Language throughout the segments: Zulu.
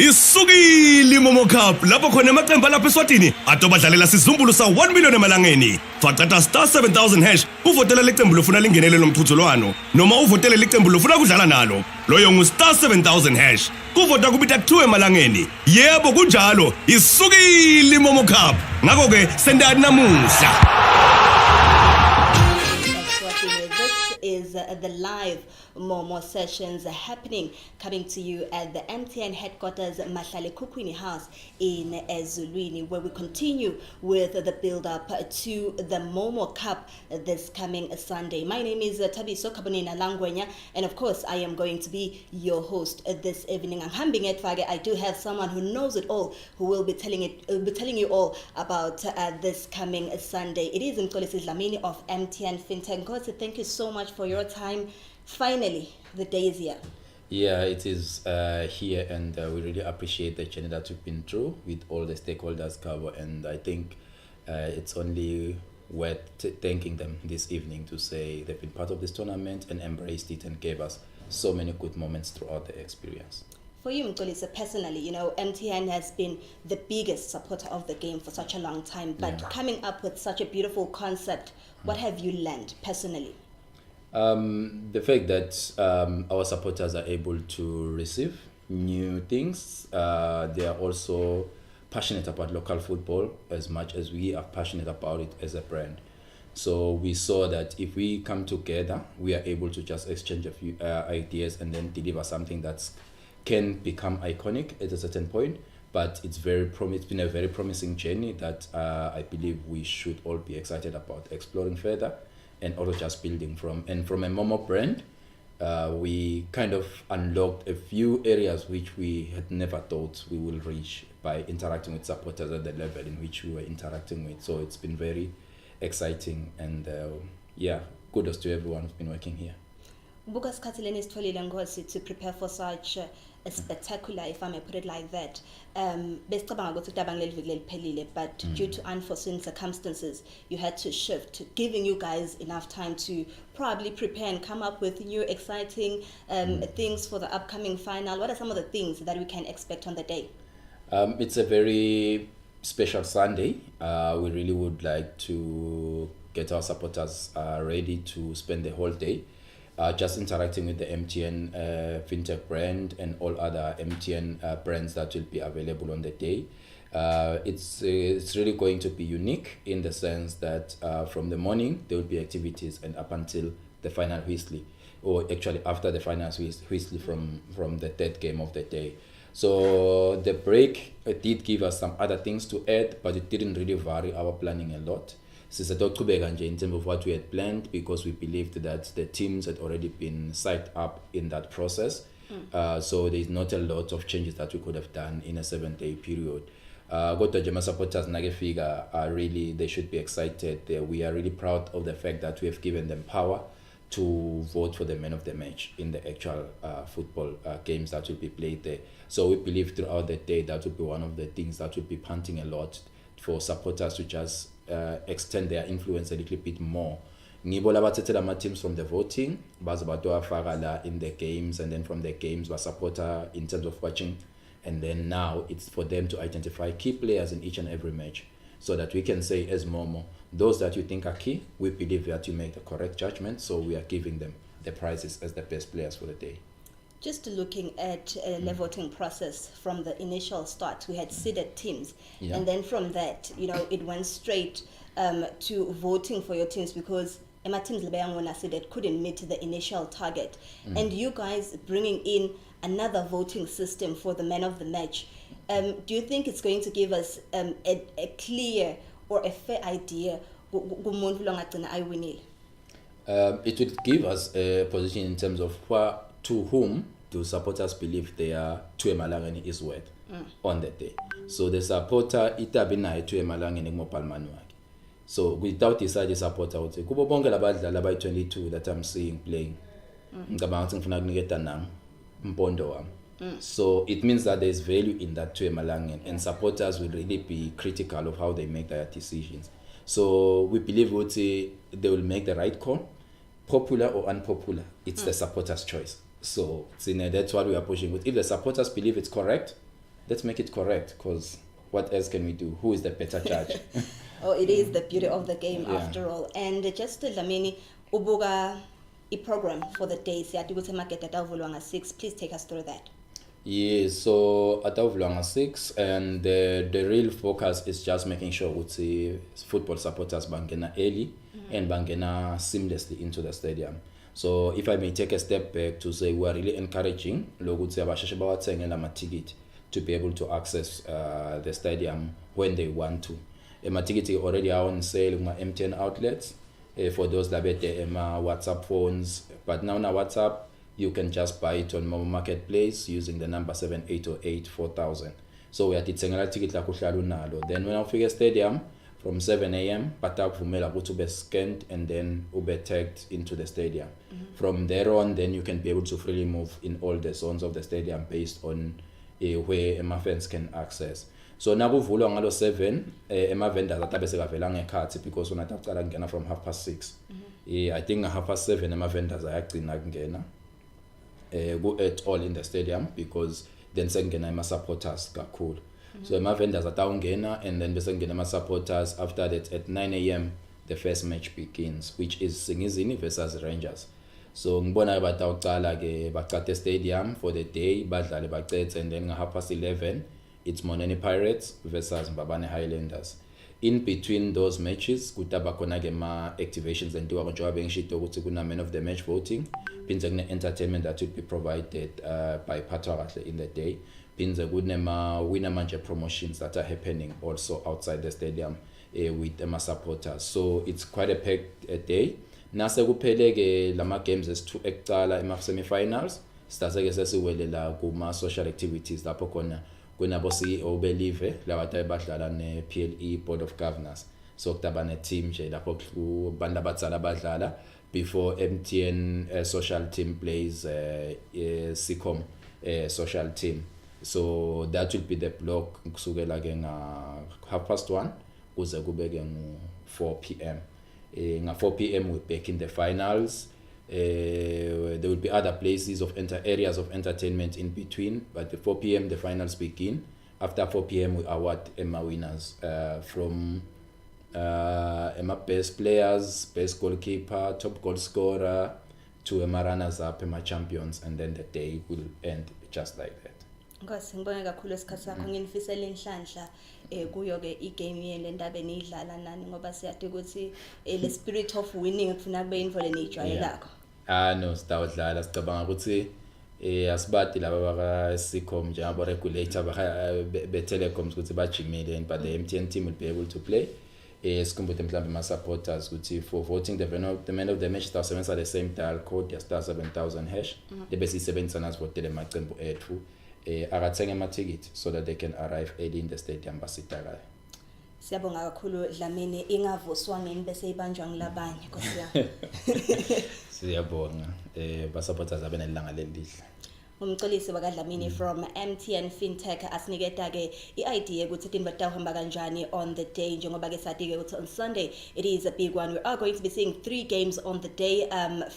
Isukile Momo Cup lapho khona amaqembu alapha eSwatini atobadlalela sizumbulu sa 1 million emalangeni. Facata star 7000 hash uvotela lecembu lofuna lingenele lomthutholwano noma uvotele lecembu lofuna kudlala nalo. Loyo ngu star 7000 hash. Kuvota kubita 2 emalangeni. Yebo kunjalo, isukile Momo Cup. Ngakho ke sendani namuhla. Is the live Momo sessions happening, coming to you at the MTN headquarters Mahlale Kukwini House in Ezulwini, where we continue with the build-up to the Momo Cup this coming Sunday. My name is Tabiso Kabonina Langwenya, and of course I am going to be your host this evening. I do have someone who knows it all, who will be telling you all about this coming Sunday. It is Mkolisi Dlamini of MTN FinTech. Nkosi, thank you so much for your time. Finally, the day is here. Yeah, it is here, and we really appreciate the journey that we've been through with all the stakeholders cover, and I think it's only worth thanking them this evening to say they've been part of this tournament and embraced it and gave us so many good moments throughout the experience. For you, Mkolisa, personally, MTN has been the biggest supporter of the game for such a long time, but coming up with such a beautiful concept, what have you learned personally? The fact that our supporters are able to receive new things. They are also passionate about local football as much as we are passionate about it as a brand. So we saw that if we come together, we are able to just exchange a few ideas and then deliver something that can become iconic at a certain point. But it's been a very promising journey that I believe we should all be excited about exploring further, and also just building from. And from a Momo brand, we kind of unlocked a few areas which we had never thought we will reach by interacting with supporters at the level in which we were interacting with. So it's been very exciting, and kudos to everyone who's been working here. Bukas Katilene to prepare for such a spectacular, if I may put it like that. But due to unforeseen circumstances, you had to shift, giving you guys enough time to probably prepare and come up with new exciting things for the upcoming final. What are some of the things that we can expect on the day? It's a very special Sunday. We really would like to get our supporters ready to spend the whole day just interacting with the MTN FinTech brand and all other MTN brands that will be available on the day. It's really going to be unique in the sense that from the morning there will be activities and up until the final whistle, or actually after the final whistle from the third game of the day. So the break did give us some other things to add, but it didn't really vary our planning a lot. In terms of what we had planned, because we believed that the teams had already been psyched up in that process. So there's not a lot of changes that we could have done in a 7-day period. Jema supporters they should be excited. We are really proud of the fact that we have given them power to vote for the man of the match in the actual football games that will be played there. So we believe throughout the day that will be one of the things that will be punting a lot for supporters to just extend their influence a little bit more. Ngibola bathetela teams from the voting, bazabatwa in the games, and then from the games supporter in terms of watching, and then now it's for them to identify key players in each and every match, so that we can say as Momo, those that you think are key, we believe that you make the correct judgment, so we are giving them the prizes as the best players for the day. Just looking at the voting process from the initial start, we had seeded teams, and then from that, it went straight to voting for your teams, because Emma teams seeded couldn't meet the initial target, and you guys bringing in another voting system for the man of the match. Do you think it's going to give us a clear or a fair idea? It would give us a position in terms of to whom do supporters believe their Tuemalangeni is worth on that day. So the supporter itabina Tuemalangeni ngopalmanu. So without deciding supporter would say kubo bonke labadlali by 22 that I'm seeing playing. So it means that there's value in that Tuemalangeni, and supporters will really be critical of how they make their decisions. So we believe they will make the right call, popular or unpopular. It's the supporters' choice. So that's what we are pushing with. If the supporters believe it's correct, let's make it correct, because what else can we do? Who is the better judge? Oh, it is the beauty of the game Yeah. after all. And just Dlamini, ubuka a program for the day. Siyati ukuthi market atavulwa 6. Please take us through that. Yes, so atavulwa 6, and the real focus is just making sure ukuthi football supporters bangena early and bangena seamlessly into the stadium. So if I may take a step back to say, we are really encouraging lokuthi abasheshe bawathengela ama-ticket to be able to access the stadium when they want to. Ama-ticket already are on sale in my MTN outlets for those that bet WhatsApp phones. But now on WhatsApp, you can just buy it on Momo Marketplace using the number 78084000. So we are titsengela ticket la kuhlala unalo. Then when I figure stadium from 7 a.m. batakuvumela ukuthi ube scanned and then ube tagged into the stadium. From there on, then you can be able to freely move in all the zones of the stadium based on where fans can access. So nakuvulwa ngalo 7 vendors atabe sekavela ngekhathi because una taqala kungena from 6:30. I think 7:30 vendors ayagcina kungena go at all in the stadium, because then sekungena supporters kakhulu. So vendors atawungena, and then bese kungena supporters. After that at 9 a.m. the first match begins, which is Singizini versus Rangers. So ngibona batawuqala ke baqhathe stadium for the day badlale baqethe, and then 11:30 it's Moneni Pirates versus Mbabane Highlanders. In between those matches kutaba khona ke ma activations entiwa njengoba bengishito ukuthi kuna man of the match voting, phindze kune entertainment that will be provided by Patwa in the day, phindze kune ma Wina Manje promotions that are happening also outside the stadium with the supporters. So it's quite a packed day. Nase kuphele ke lama games is2 ekuqala ema semi-finals, sithathe ke sesiwelela kuma social activities lapho khona kunabo CEO believe labathe badlala ne PLE Board of Governors. So kutaba ne team nje lapho kubantu abatsala badlala before MTN social team plays SICOM social team. So that will be the block kusukela ke nga 1:30 kuze kube ke 4 p.m. Nga 4 p.m. we're back in the finals. There will be other places of areas of entertainment in between, but at 4 p.m. the finals begin. After 4 p.m. we award Emma winners from Emma best players, best goalkeeper, top goal scorer, to Emma runners up, Emma champions, and then the day will end just like that. Ngosi ngibonga kakhulu isikhathi sakho, nginifisela inhlanhla kuyo ke igame yele ndaba enidlala nani, ngoba siyathi ukuthi le spirit of winning kufuna kube involved nejwayelakho. No, sitawudlala sicabanga ukuthi asibadi laba baka SICOM njengabo regulator be telecoms ukuthi bajimile, but the MTN team will be able to play. Sikumbuke mhlambe ma supporters ukuthi for voting the man of the match sitawusebenzisa the same dial code ya *7000#. Bese sisebenzisa nasivotele amaqembu ethu akathenge ama-ticket so that they can arrive early in the stadium basitakayo. Siyabonga kakhulu Dlamini, ingavuswa ngeni bese ibanjwa ngilabanye Nkosi yami. Siyabonga basupporters abe nelanga lelihle. Umxolisi wakaDlamini from MTN Fintech asiniketa ke i-idea ukuthi izinto batahamba kanjani on the day, njengoba ke sathi ke ukuthi on Sunday it is a big one. We are going to be seeing 3 games on the day,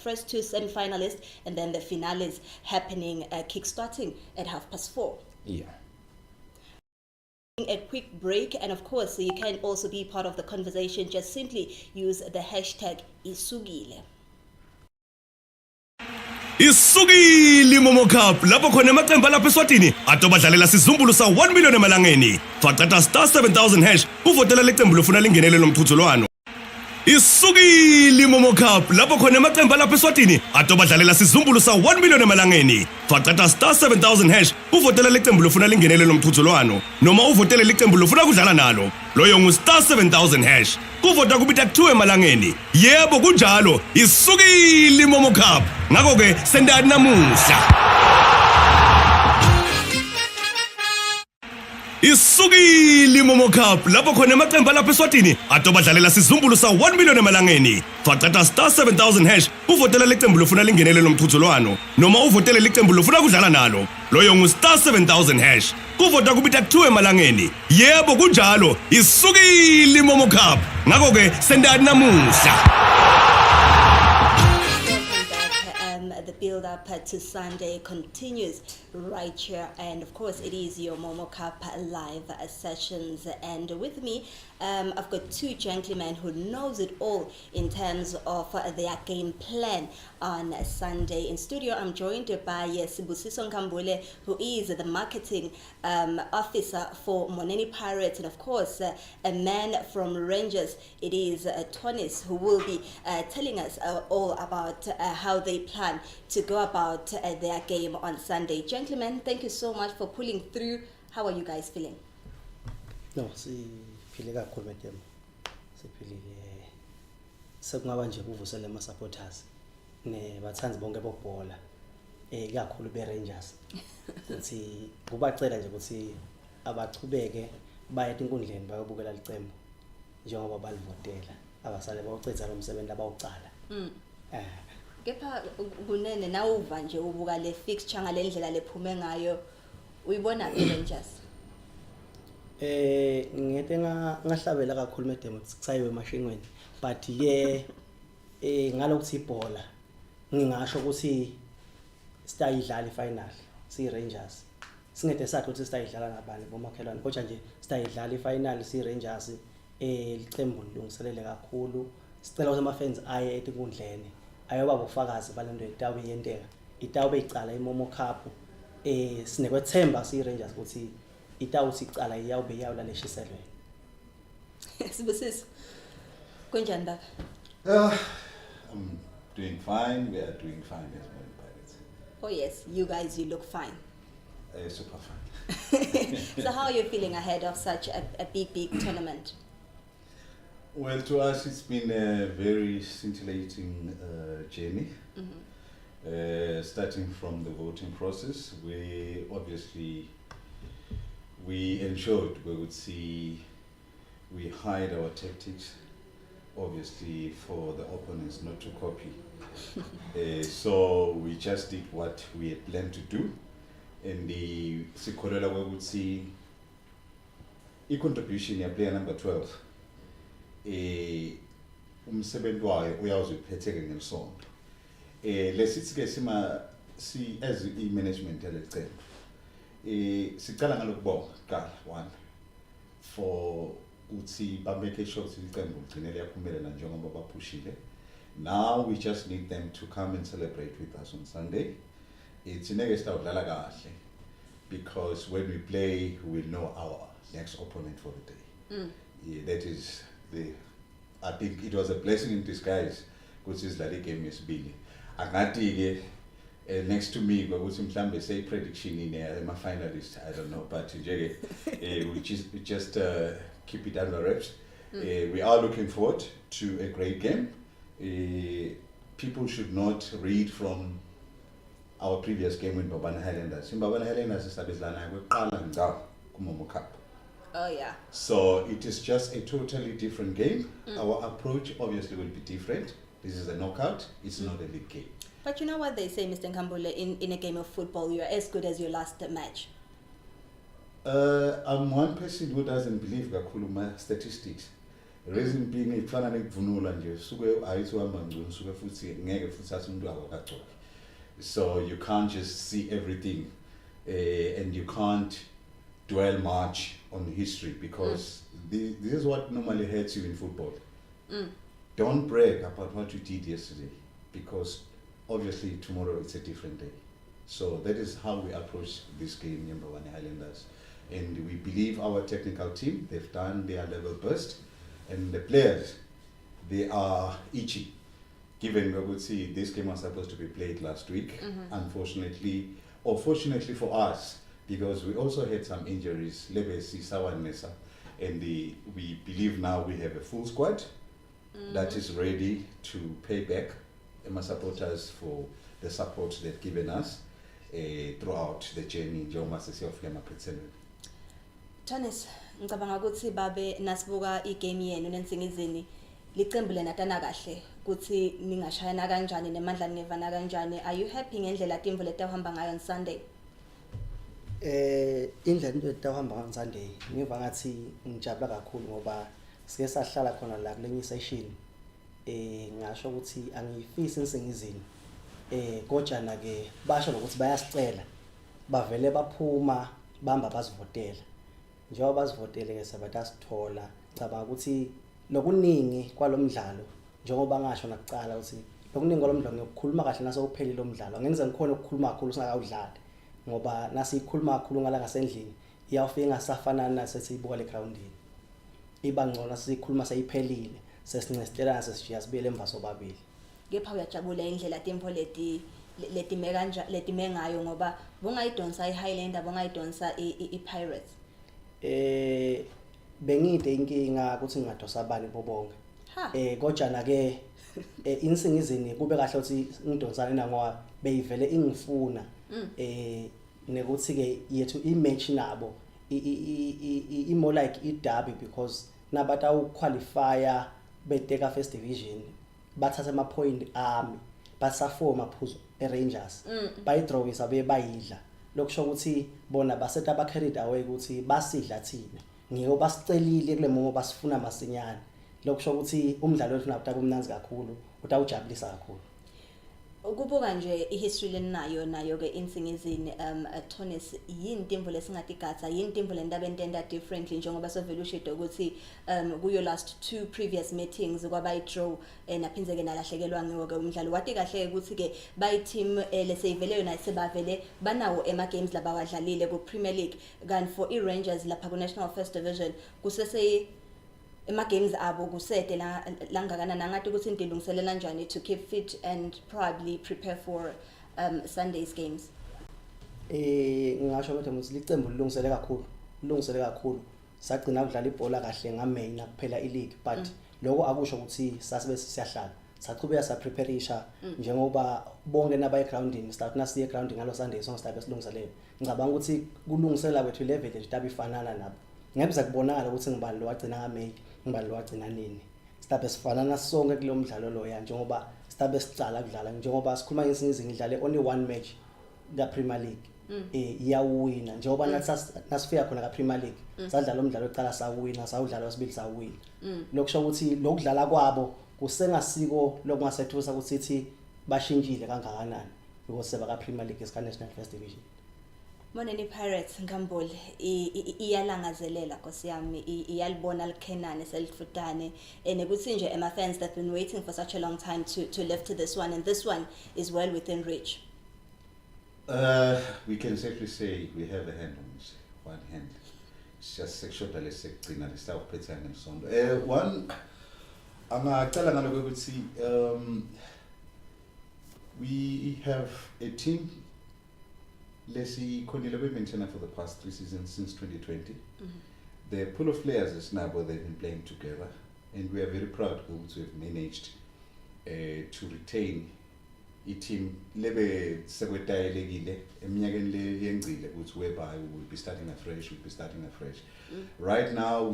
first 2 semi-finalists and then the finales happening kick-starting at 4:30. Yeah. A quick break, and of course you can also be part of the conversation. Just simply use the hashtag Isugile. Isugile Momo Cup lapho khona amaqembu lapha eSwatini atobadlalela sizumbulu sa 1 million emalangeni. Faqata *7000# uvotela leqembu lofuna lingenele lomthutholwano. Isugile Momo Cup lapho khona amaqembu lapha eSwatini atobadlalela sizumbulu sa 1 million emalangeni. Faqata *7000# uvotela leqembu lofuna lingenele lomthutholwano, noma uvotele leqembu lofuna kudlala nalo. Loyo ngu *7000#. Kuvota kubita ku2 emalangeni. Yebo kunjalo, isugile Momo Cup. Ngakho ke sendani namuhla. Isugile Momo Cup lapho khona amaqembu lapha eSwatini atobadlalela sizumbulu sa 1 million emalangeni. Faqata *7000# uvotela leqembu lofuna lingenele lomthutholwano, noma uvotele leqembu lofuna kudlala nalo. Loyo ngu *7000#. Kuvota kubita ku2 emalangeni. Yebo kunjalo, isugile Momo Cup. Ngakho ke sendani namuhla. The build up to Sunday continues right here, and of course it is your Momo Cup live sessions, and with me I've got two gentlemen who knows it all in terms of their game plan on Sunday. In studio I'm joined by Sibusiso Nkambule, who is the marketing officer for Moneni Pirates, and of course a man from Rangers. It is Tonis, who will be telling us all about how they plan to go about their game on Sunday. Gentlemen, thank you so much for pulling through. How are you guys feeling? No, siphile kakhulu madam. Siphilile. Sekungaba nje kuvusela ama supporters ne bathanzi bonke bokubhola. Kakhulu be Rangers. Ukuthi kubacela nje ukuthi abachubeke baye enkundleni bayobukela licembu njengoba balivotela. Abasale bawucetha lo msebenzi abawucala. Kepha kunene nawuva nje ubuka le fixture ngalendlela lephume ngayo, uyibona iRangers? Ngithe ngahlabela kakhulu medemo kusayiwe emashingweni, but ngalokuthi ibhola ngingasho ukuthi sitayidlala ifinal si Rangers. Singede sathi ukuthi sitayidlala nabani bomakhelwane, kodwa nje sitayidlala ifinal si Rangers. Licembu lilungiselele kakhulu. Sicela ukuthi ama-fans aye enkundleni ayoba bufakazi balento itawu yenteka, itawu beyicala iMomo Cup. Sinekwethemba si Rangers ukuthi itawu sicala iyawube yawu laleshiselwe. Sibusiso kunjani baba? I'm doing fine. We are doing fine as Money Pirates. Oh yes, you guys, you look fine. Super fine. So how are you feeling ahead of such a big tournament? Well, to us it's been a very scintillating journey. Starting from the voting process, we ensured we hide our tactics, obviously for the opponents not to copy. So we just did what we had planned to do, and the Sikolola we would see a contribution ya player number 12. Umsebenzi wayo uyawuziphethe ngesonto. Lesithi ke si as i-management yalecembu. Sicala ngalokubonga qala one for uthi ba make sure ukuthi icembu ligcinele yaphumelela njengoba baphushile. Now we just need them to come and celebrate with us on Sunday. It's neke sitawudlala kahle, because when we play we will know our next opponent for the day. That is I think it was a blessing in disguise because it's like game yesibili. Akati next to me ukuthi mhlambe say prediction in my finalist, I don't know, but we just keep it under wraps. We are looking forward to a great game. People should not read from our previous game with Mbabane Highlanders. In Mbabane Highlanders isabizana kweqala ngawo kuMomo Cup. Oh yeah. So it is just a totally different game. Our approach obviously will be different. This is a knockout. It's not a league game. But you know what they say, Mr. Nkambule, in a game of football, you're as good as your last match. I'm one person who doesn't believe kakhulu statistics. Reason being ifana nekuvunula nje suke ayithuhamba ngcono suke futhi ngeke futhi athi umuntu akagcoki. So you can't just see everything and you can't dwell much on history, because this is what normally hurts you in football. Don't brag about what you did yesterday, because obviously tomorrow it's a different day. So that is how we approach this game, Mbabane Highlanders. And we believe our technical team, they've done their level best, and the players, they are itchy. Given we would see this game was supposed to be played last week, unfortunately, or fortunately for us, because we also had some injuries, Lebesi, Sawa, Nessa, and we believe now we have a full squad that is ready to pay back my supporters for the support they've given us throughout the journey. Tonis, ngicabanga ukuthi babe nasibuka igame yenu nensingizini licembu lenatana kahle ukuthi ningashayana kanjani nemandla nivana kanjani. Are you happy ngendlela timvu letahamba ngayo on Sunday? Indlela into etahamba ngayo on Sunday ngiva ngathi ngijabula kakhulu ngoba sike sahlala khona la kulenye session ngasho ukuthi angifisi insingizini kojana ke basho ukuthi bayasicela bavele baphuma bamba bazivotela njengoba bazivotele ke sabatasithola cabanga ukuthi lokuningi kwalomdlalo njengoba ngasho nakucala ukuthi lokuningi kwalomdlalo ngikukhuluma kahle naso uphelile lomdlalo ngenize ngikhona ukukhuluma kakhulu singakawudlali ngoba nasikhuluma kakhulu ngala ngasendlini iyawufika ngasafanana nasesiyibuka le groundini iba ngcono sikhuluma sayiphelile sesincesitela sesishiya sibele emva sobabili kepha uyajabula indlela tempo letime kanja letime ngayo ngoba bungayidonsa iHighlander bungayidonsa iPirates bengide inkinga ukuthi ngingadosa abani bobonke kojana ke insingizini kube kahle ukuthi ngidonsane na ngoba beyivele ingifuna nekuthi ke yethu imatch nabo I more like I derby because nabata uqualifier beteka first division bathatha ama point ami basafoma phuzu eRangers bayidrawisa bebayidla lokusho ukuthi bona basetha aba carried away ukuthi basidla thina ngeke basicelile kule momo basifuna masinyane lokusho ukuthi umdlalo wethu nakuta kumnanzi kakhulu utawujabulisa kakhulu ukubuka nje ihistory lenayo ke insingizini Tonis yintimbo lesingatigatsa yintimbo lendaba entenda differently njengoba sovela ushido ukuthi kuyo last 2 previous meetings kwaba idraw naphinze ke nalahlekelwa ngiwo-ke umdlalo wathi kahle ukuthi ke bayi team leseyivele yona sebavele banawo ema games laba wadlalile ku Premier League kanti for iRangers lapha ku National First Division kusese ema games abo kusede langakana nangathi ukuthi indilungiselela kanjani to keep fit and probably prepare for Sunday's games ngisho ukuthi licembu lilungisele kakhulu sagcina ukudlala ibhola kahle ngamaina kuphela ileague but lokho akusho ukuthi sasibe siyahlala saqhubeka sa prepareisha njengoba bonke naba groundini start nasiye grounding ngalo Sunday sonke sibe silungiselele ngicabanga ukuthi kulungisela kwethu level nje tabi fanana nabo ngebza kubonakala ukuthi ngibani lo wagcina ngaMay ngibani lo wagcina nini sibe sifanana sonke kulo mdlalo lo ya njengoba sibe sicala kudlala njengoba sikhuluma ngesinye ngidlale only one match ka Premier League iyawina njengoba nasifika khona ka Premier League sadlala umdlalo oqala sawina sawudlala wesibili sawina lokusho ukuthi lokudlala kwabo kusengasiko lokungasethusa ukuthi sithi bashintshile kangakanani because seba ka Premier League eska National First Division Moneni Pirates ngamboli iyalangazelela Nkosi yami iyalibona likhenane selifutane nekuthi nje ama fans that been waiting for such a long time to live to this one and this one is well within reach. We can safely say we have a hand on this one hand. It's just sexual sekugcina lesawuphetha ngesonto. One angacela ngaloko ukuthi we have a team Lesi Konile maintainer for the past 3 seasons since 2020. The pool of players is now they've been playing together, and we are very proud to have managed to retain a team lebe sekwetayelekile eminyakeni le yengcile ukuthi whereby we will be starting afresh. Right now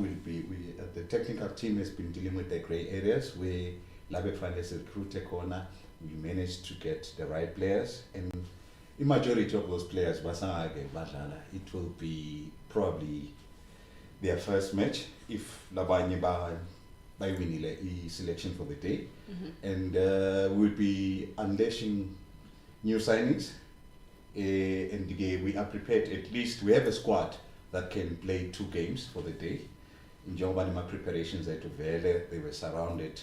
the technical team has been dealing with the grey areas where labe kufanele recruit corner. We managed to get the right players, and the majority of those players, it will be probably their first match if Labanye by winning selection for the day, and we'll be unleashing new signings. And we are prepared. At least we have a squad that can play 2 games for the day. In Jombanima preparations at Vele, they were surrounded.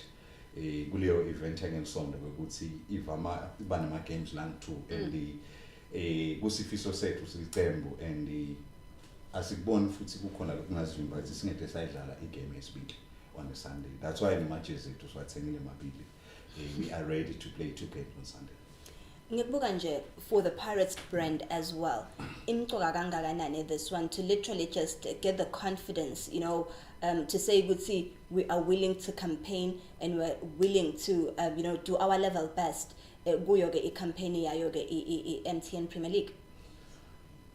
Gulio event and Sunday we would see if Banama games lang too, and the kusifiso sethu sitembu and asiboni futhi kukhona lokungazwini but singeke sayidlala igame yesibili on a Sunday. That's why the matches zethu siwathengile mabili. We are ready to play 2 games on Sunday. Ngikubuka nje for the Pirates brand as well. Imcoka kangakanani this one to literally just get the confidence, you know, to say ukuthi we are willing to campaign and we're willing to do our level best. Kuyo ke I-campaign yayo ke I-MTN Premier League.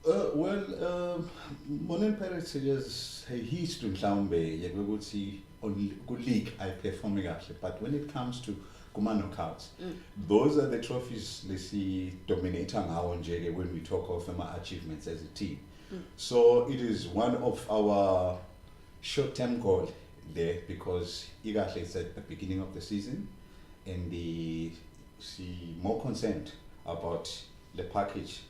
Monen Pirates has a history mhlawumbe yekuthi on good league I perform kahle, but when it comes to Kumano Cards, those are the trophies lesi dominator ngawo nje when we talk of our achievements as a team. So it is one of our short-term goal there because igahle is at the beginning of the season and the more concerned about the package.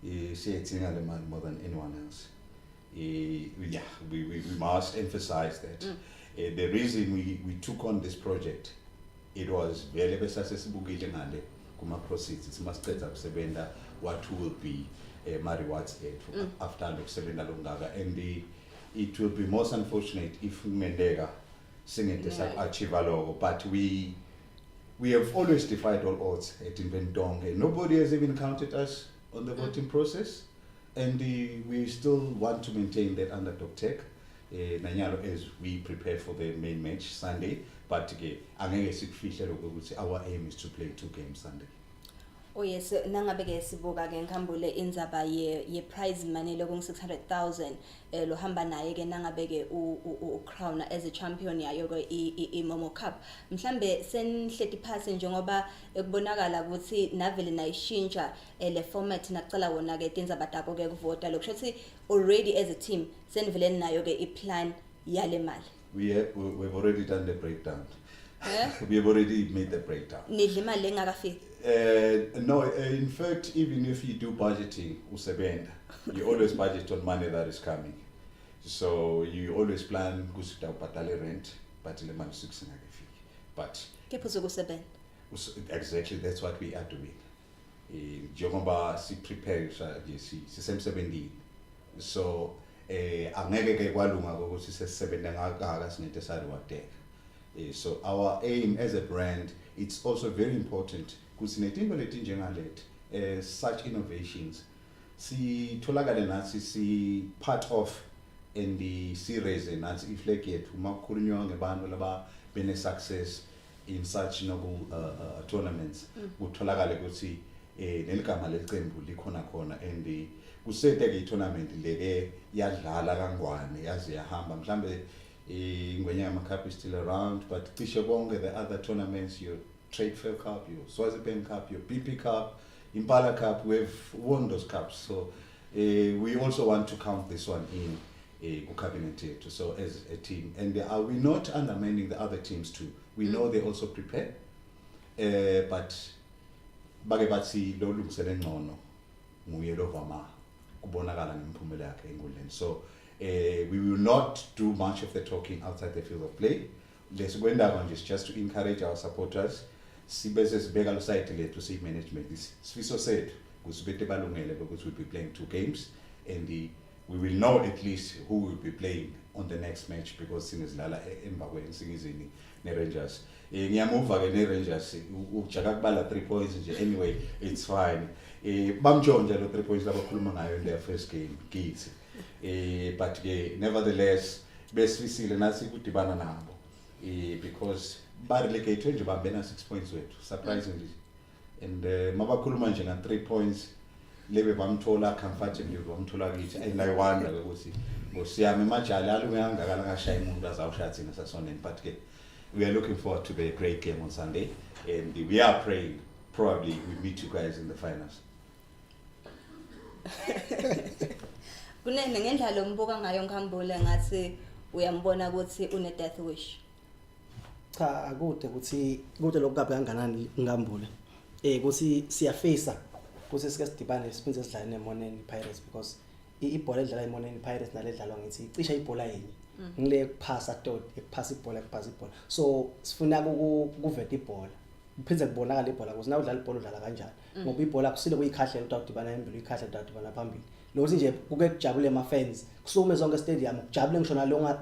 More than anyone else. Yeah, we must emphasize that. The reason we took on this project, it was very kuma proceeds. It must get up what will be my rewards after and it will be most unfortunate if Mendega singing achieve logo, but we have always defied all odds at Inventong. Nobody has even counted us on the voting process, and we still want to maintain that underdog tech as we prepare for the main match Sunday. But our aim is to play 2 games Sunday. Oh yes, nangabeke sibuka ke ngikhambule indzaba ye prize money lokung 600,000 lo hamba naye ke nangabeke u crown as a champion yayo ke I Momo Cup. Mhlambe senhleti phasi njengoba ekubonakala ukuthi navele nayishintsha le format nacela wona ke tindzaba takho ke kuvota lokusho already as a team senivele nayo ke I plan yale mali. We've already done the breakdown. Yeah? We have already made the breakdown. Nidla imali engakafiki. No, in fact, even if you do budgeting, you always budget on money that is coming. So you always plan patale rent, but in the month 6 But exactly, that's what we are doing. Jomba si prepare si 70. So angeke kwalunga ukuthi sesebenza ngaka sinetesari watek. So our aim as a brand, it's also very important because such innovations si tholakale nathi si part of in the series nathi iflake yethu makhulunywa ngebantu laba bene success in such noble tournaments kutholakale ukuthi neligama leqembu likhona khona and kusete ke tournament leke yadlala kangwane yaze yahamba mhlambe Wina Manje is still around, but Tishabonga, the other tournaments, your Trade Fair Cup, your Swaziland Cup, your PP Cup, Impala Cup, we've won those cups. So we also want to count this one in cabinet so as a team. And we're not undermining the other teams too. We know they also prepare, but Bagabatsi Lolum Selenono, Muyelo Vama, Kubonagala and Pumela England. So we will not do much of the talking outside the field of play. Let's go down just to encourage our supporters. Sibezes Begalo site to see management. This Swisso said, because we'll be playing 2 games, and we will know at least who will be playing on the next match because Singers Lala Mbagwe and Singers in the Rangers. Ngiyamuva ke Rangers uchaka kubala 3 points nje anyway it's fine. Bamjonja lo 3 points labakhuluma ngayo in their first game kids. But nevertheless besifisile nathi kudibana nabo because barelegate nje bambena 6 points wethu surprisingly and mabakhuluma nje nga 3 points lebe bamthola comfortably bamthola kithi and I wonder ukuthi ngosiyami majali alungangakala ngashaya umuntu azawushaya thina sasoneni but we are looking forward to the great game on Sunday and we are praying probably we meet you guys in the finals. Kunene ngendlalo mbuka ngayo ngikhambule ngathi uyambona ukuthi une death wish. Cha akude ukuthi kude lokugabha kanganani ngambule. Ukuthi siyafisa ukuthi sike sidibane siphinde sidlale neMoneni Pirates because ibhola edlala eMoneni Pirates naledlalwa ngithi cisha ibhola yenye. Ngile kuphasa ekuphasa ibhola so sifuna ukuveta ibhola kuphinde kubonakala ibhola ukuthi na udlala ibhola udlala kanjani ngoba ibhola kusile kuyikhahlela ukuthi udibana embili uyikhahlela ukuthi udibana phambili lokuthi nje kuke kujabule ama fans kusume zonke stadium kujabule ngisho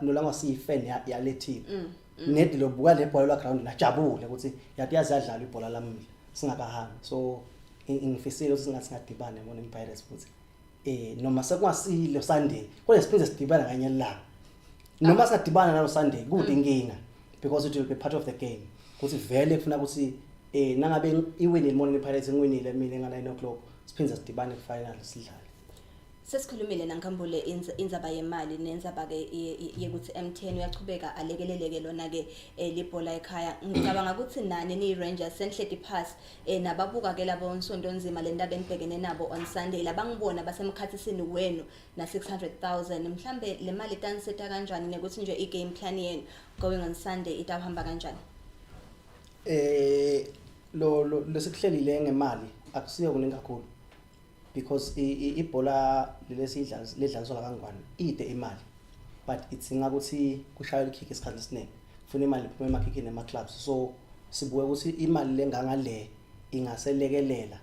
nolanga siyi fan yale team nedi lobuka le bhola la ground najabule ukuthi yathi yazadlala ibhola lamile singakahambi so ngifisile ukuthi singadibana eMoneni Pirates futhi noma sekungasile Sunday kodwa siphinde sidibana kanye la noma singadibana nalo Sunday kude inkinga because it will be part of the game ukuthi vele kufuna ukuthi nangabe iwini eMoneni Pirates ngiwinile mina nga 9 o'clock siphinde sidibane kufinal sidlale. Sesikhulumile nangikhambule indzaba yemali nenzaba ke yekuthi MTN uyachubeka alekeleleke lona ke libhola ekhaya ngicabanga ukuthi nani ni Rangers senhleti pass nababuka ke labo onsonto nzima le ndaba enibhekene nabo on Sunday labangibona basemkhathisini wenu na 600,000 mhlambe le mali taniseta kanjani nekuthi nje igame plan yenu going on Sunday itahamba kanjani? lo lesikuhlelile ngemali akusiyo kuningi kakhulu because ibhola ledlaliswa la kangwane ide imali but itsinga ukuthi kushaya ikick isikhathi esiningi ufuna imali iphuma emakickini ema clubs so sibuke ukuthi imali lengangale ingaselekelela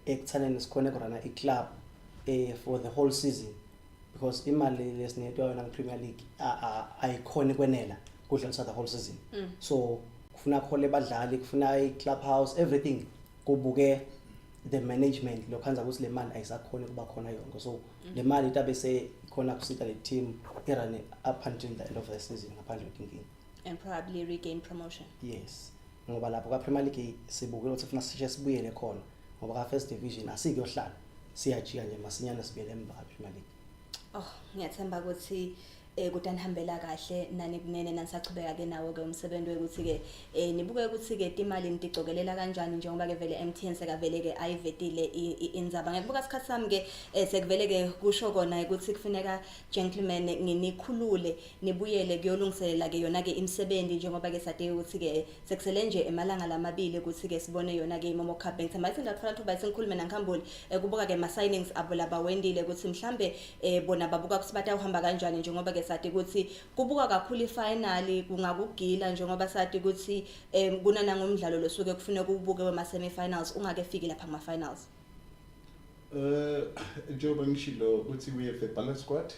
ekuthaneni sikhona kurana iclub for the whole season because imali lesinetwa yona ngePremier League ayikhona kwenela kudlaliswa the whole season so kufuna khole badlali kufuna i-clubhouse everything kubuke the management lokhanza ukuthi le mali ayisakhona kuba khona yonke so le mali itabese khona kusita le team irane up until the end of the season ngaphandle kwenkingi and probably regain promotion. yes ngoba lapho ka Premier League sibukela ukuthi ufuna sishe sibuyele khona ngoba ka first division asikuyohlala siyajika nje masinyana sibuyele emva Premier League. Oh, ngiyathemba ukuthi kutanihambela kahle nani kunene nanisachubeka ke nawo ke umsebenzi ukuthi ke nibuke ukuthi ke imali niticokelela kanjani njengoba ke vele MTN sekavele ke ayivetile inzaba ngekubuka isikhathi sami ke sekuvele ke kusho kona ukuthi kufuneka gentlemen nginikhulule nibuyele kuyolungiselela ke yona ke imsebenzi njengoba ke sade ukuthi ke sekusele nje emalanga lamabili ukuthi ke sibone yona ke iMomo Cup Bank themba isinda kufana thuba isinkhulume naNkhambule kubuka ke ma signings abo laba wendile ukuthi mhlambe bona babuka ukuthi batawuhamba kanjani njengoba ke sathi ukuthi kubuka kakhulu ifinali kungakugila njengoba sathi ukuthi kunana ngomdlalo losuke kufuneka ubuke wema semi-finals ungake fiki lapha kuma finals. Njengoba ngishilo ukuthi we have a balanced squad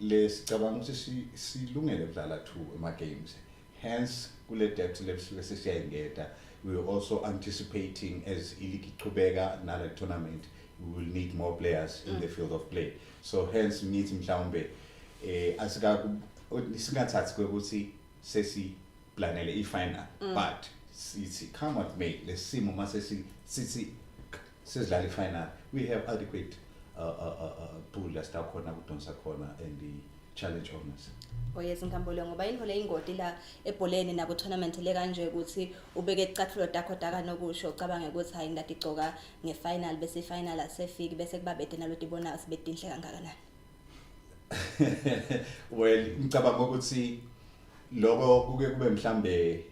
lesicabanga ukuthi silungele ukudlala 2 ama games hence kule depth level sesiyayingeta we are also anticipating as iligi iqhubeka nale tournament we will need more players in the field of play so hence needs mhlawumbe asika singathathi ukuthi sesi planele ifinal but sithi come what may lesimo mase sithi sidlala ifinal we have adequate pool lestakhona kudonsa khona and the challenge owners. Oyes Nkhambule ngoba indvo leyingoti la ebholeni na ku tournament le kanje ukuthi ubeke icathulo dakho nokusho ucabange ukuthi hayi ngaticoka ngefinal bese final asefiki bese kubabede naloti bonus betinhle kangakanani. Well ngicabanga ukuthi lokho kuke kube mhlambe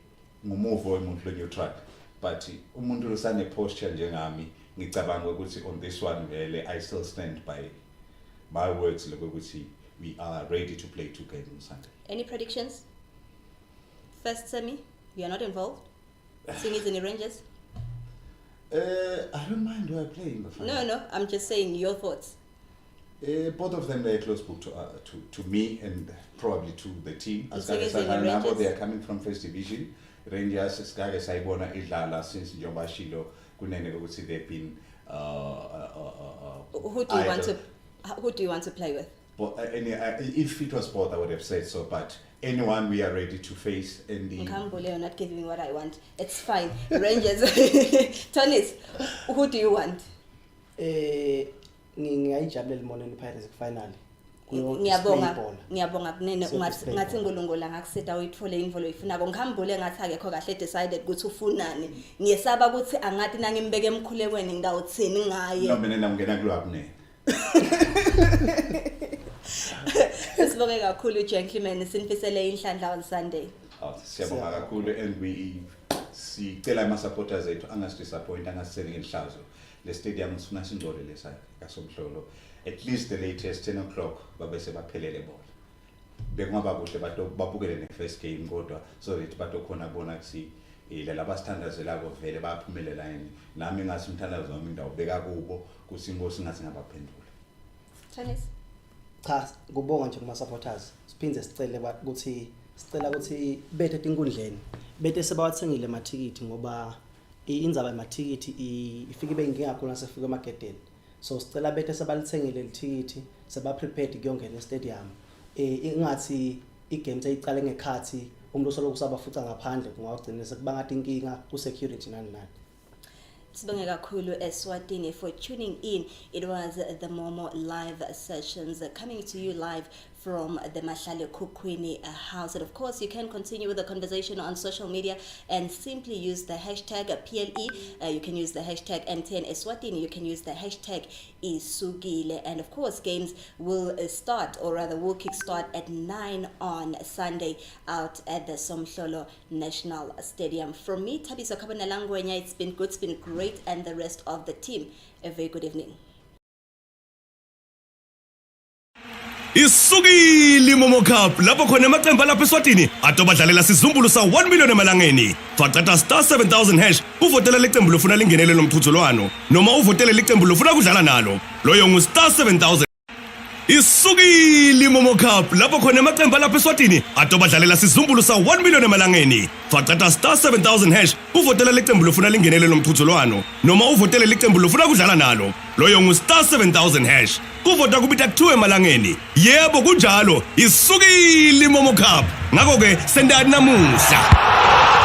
ngumuvo womuntu lo track but umuntu losane posture njengami ngicabanga ukuthi on this one vele I still stand by my words lokuthi we are ready to play 2 games on Sunday. Any predictions? First semi, you are not involved. Seeing is in the Rangers. I don't mind who are playing the final. No, I'm just saying your thoughts. Both of them are a close book to me and probably to the team. As they are coming from first division. Rangers Skage Saibona Idlala since Jomba Shilo Kunene would say they've been who do you want to play with? But if it was both, I would have said so. But anyone we are ready to face. And the Nkambule, you're not giving me what I want. It's fine. Rangers. Tonis, who do you want? Ngingayijabulela iMoneni Pirates finally. Ngiyabonga kunene ngathi ngolongola ngakuseta uyithole imvolo ifunako Nkhambule ngathi akekho kahle decided ukuthi ufunani ngiyesaba ukuthi angathi nangimbeke emkhulekweni ngawuthini ngaye no mina ngena kulo akune Sibonge kakhulu gentlemen sinifisele inhlanhla on Sunday. Siyabonga kakhulu and we sicela ama supporters ethu angasidisappoint angasisele ngenhlazo le stadium sifuna sindole lesa kasomhlolo at least the latest 10 o'clock babese baphelele bona bekungaba kuhle babukele ne first game kodwa so that batokhona bona kusi laba standards labo vele baphumelela yini nami ngasi umthandazo wami ngidawubeka kubo kusingo singathi ngabaphendula. Tonis cha kubonga nje kuma supporters siphinze sicela ukuthi bethe tinkundleni bethe sebawathengile amathikithi ngoba inzaba yamathikithi ifike beyinkinga khona sefika emagedeni so sicela bethe sebalithengile lithikithi seba prepared kuyongena e-stadium ingathi igame seyiqale ngekhathi umuntu osoloku sabafuca ngaphandle kungagcina sekubanga inkinga ku security nani. Sibonge kakhulu Eswatini for tuning in. It was the Momo live sessions coming to you live from the Mahlale house. And of course, you can continue with the conversation on social media and simply use the hashtag PLE. You can use the hashtag MTN Eswatini. You can use the hashtag Isugile. And of course, games will start, or rather will kickstart at 9 on Sunday out at the Somhlolo National Stadium. From me, Tabiso Kabanalangwenya, it's been good, it's been great, and the rest of the team, a very good evening. Isukile Momo Cup lapho khona amaqembu lapha eSwatini atobadlalela sizumbulu sa 1 million emalangeni. Facata star 7000 hash uvotela leqembu lofuna lingenele lomthutholwano noma uvotele leqembu lofuna kudlala nalo. Loyo ngu star 7000. Isukile Momo Cup lapho khona amaqembu lapha eSwatini atobadlalela sizumbulu sa 1 million emalangeni. Facata star 7000 hash uvotela leqembu lofuna lingenele lomthutholwano noma uvotele leqembu lofuna kudlala nalo. Loyo ngu star 7000 hash. Kuvota kubita 2 emalangeni. Yebo kunjalo, isukile Momo Cup. Ngakho ke sendani namuhla.